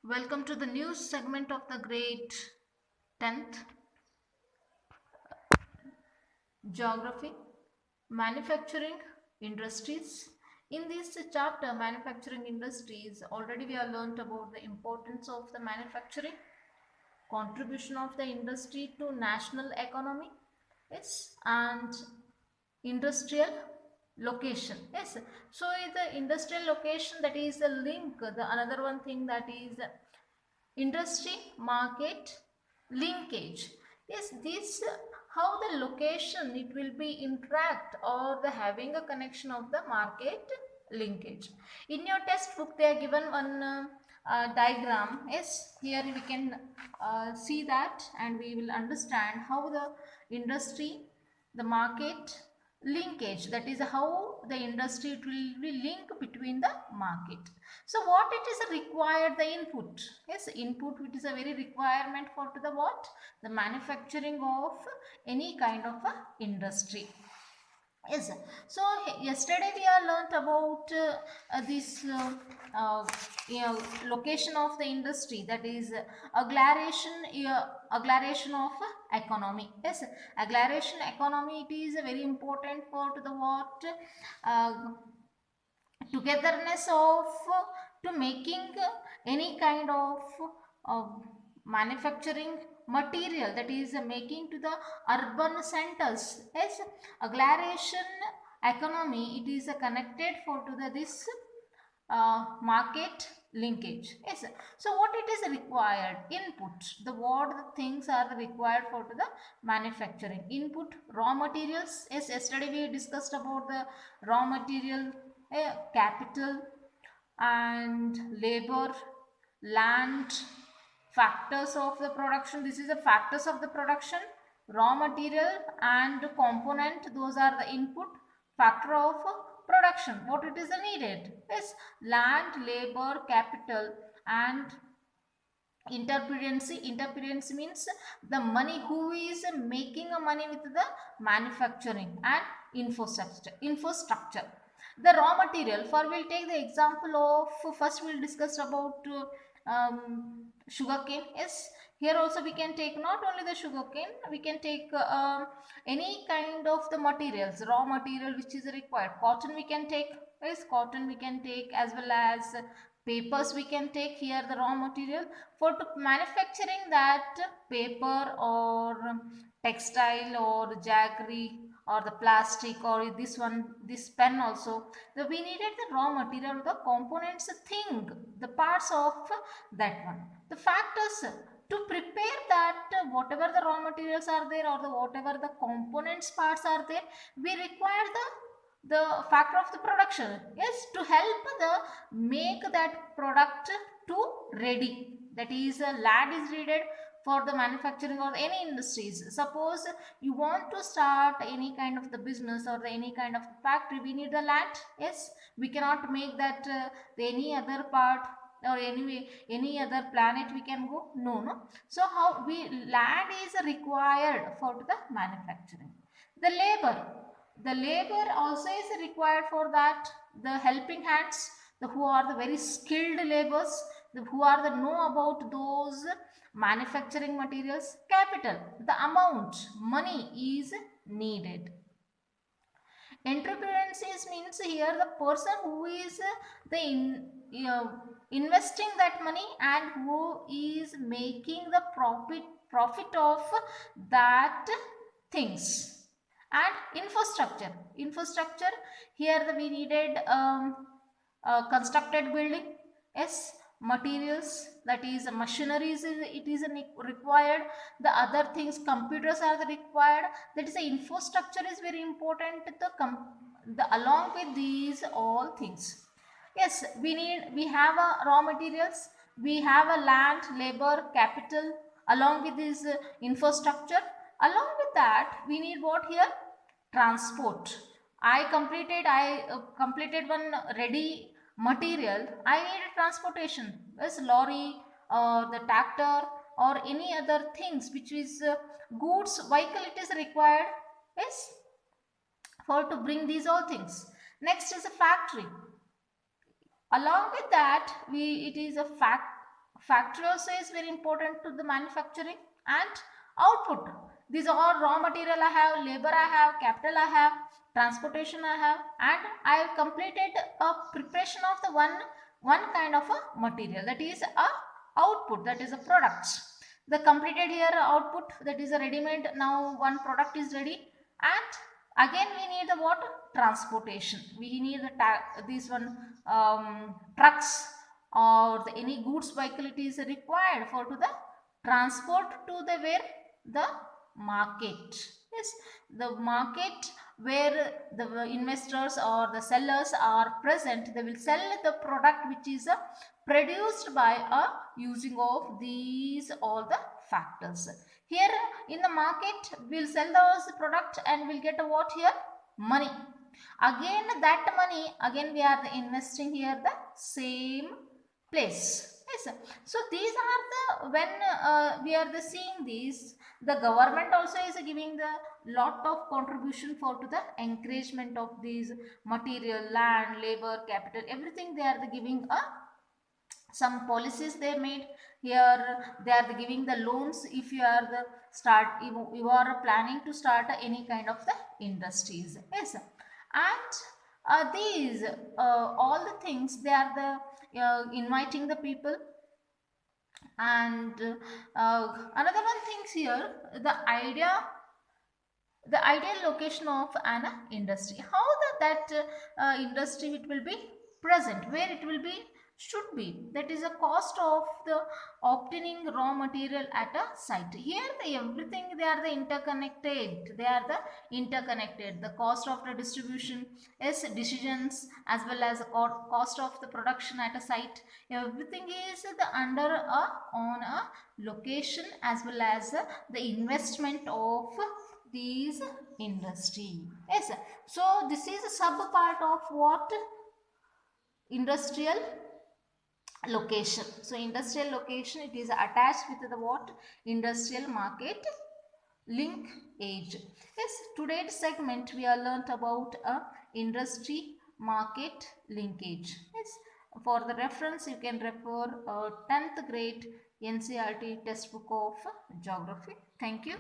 Welcome to the news segment of the grade 10th Geography, Manufacturing Industries. In this chapter, Manufacturing Industries, already we have learnt about the importance of the manufacturing, contribution of the industry to national economy, yes, and industrial location, yes. So the industrial location, that is the link, the another one thing, that is industry market linkage. Yes, this how the location it will be interact or the having a connection of the market linkage. In your textbook they are given one diagram. Yes, here we can see that, and we will understand how the industry, the market linkage, that is how the industry will be linked between the market. So what it is required, the input, yes, input which is a very requirement for to the what, the manufacturing of any kind of a industry. Yes, so yesterday we have learnt about this location of the industry, that is agglomeration of economy. Yes, agglomeration economy, it is very important for to the what, uh, togetherness of to making any kind of uh, manufacturing material, that is making to the urban centers. Yes, agglomeration economy, it is connected for to the this market linkage. Yes, so what it is required, input, the what the things are required for to the manufacturing input, raw materials. Yes, yesterday we discussed about the raw material, capital and labor, land, factors of the production. This is the factors of the production, raw material and component, those are the input, factor of production, what it is needed is land, labor, capital and interference means the money who is making a money with the manufacturing, and infrastructure. The raw material, for we'll take the example of, first we'll discuss about sugarcane. Yes, here also we can take not only the sugarcane, we can take any kind of the materials, raw material which is required. Cotton we can take, yes, cotton we can take, as well as papers we can take. Here the raw material for to manufacturing that paper or textile or jaggery or the plastic or this one, this pen also, we needed the raw material, the components thing, the parts of that one, the factors to prepare that, whatever the raw materials are there or the whatever the components parts are there, we require the factor of the production, yes, to help the make that product to ready, that is land is needed for the manufacturing or any industries. Suppose you want to start any kind of the business or any kind of factory, we need the land. Yes, we cannot make that any other part or any other planet we can go, no. So how we, land is required for the manufacturing. The labor also is required for that, the helping hands, the who are the very skilled laborers, the who are the know about those manufacturing materials. Capital, the amount money is needed. Entrepreneurs means here the person who is investing that money and who is making the profit of that things. And infrastructure, here we needed constructed building, yes, materials, that is machineries, it is required, the other things computers are the required, that is the infrastructure is very important, the along with these all things. Yes, we have a raw materials, we have a land, labor, capital, along with this infrastructure. Along with that we need what here, transport. I completed one ready material, I need a transportation, yes, lorry or the tractor or any other things which is goods vehicle it is required, yes, for to bring these all things. Next is a factory. Along with that, it is a Factory also is very important to the manufacturing. And output, these are raw material I have, labor I have, capital I have, transportation I have, and I have completed a preparation of the one kind of a material, that is a output, that is a product. The completed here output, that is a ready made, now one product is ready. And again we need the what, transportation, we need the this one, trucks or any goods vehicle it is required for to the transport to the where, the market. Yes, the market where the investors or the sellers are present, they will sell the product which is produced by using of these all the factors. Here in the market we'll sell those product and we'll get a what here, money. Again that money, again we are investing here the same place. Yes, so these are the, when we are the seeing these, the government also is giving the lot of contribution for to the encouragement of these material, land, labor, capital, everything they are the giving a some policies they made. Here they are the giving the loans if you are the start, you are planning to start any kind of the industries. Yes, and these all the things they are the inviting the people. And another one things here, the ideal location of an industry, how that industry it will be present, where it will be should be, that is a cost of the obtaining raw material at a site. Here everything they are the interconnected, they are the interconnected, the cost of the distribution is decisions, as well as the cost of the production at a site, everything is the under a on a location, as well as the investment of these industry. Yes, so this is a sub part of what, industrial location. So industrial location, it is attached with the what, industrial market linkage. Yes, today's segment we are learnt about a industry market linkage. Yes, for the reference you can refer 10th grade NCERT textbook of geography. Thank you.